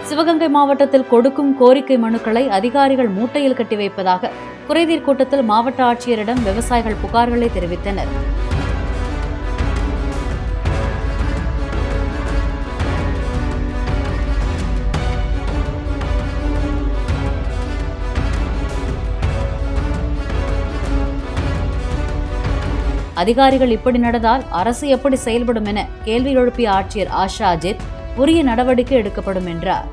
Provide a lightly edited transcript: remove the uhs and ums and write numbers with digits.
சிவகங்கை மாவட்டத்தில் கொடுக்கும் கோரிக்கை மனுக்களை அதிகாரிகள் மூட்டையில் கட்டி வைப்பதாக குறைதீர் கூட்டத்தில் மாவட்ட ஆட்சியரிடம் விவசாயிகள் புகார்களை தெரிவித்தனர். அதிகாரிகள் இப்படி நடந்தால் அரசு எப்படி செயல்படும் என கேள்வி எழுப்பிய ஆட்சியர் ஆஷா அஜித் உரிய நடவடிக்கை எடுக்கப்படும் என்றார்.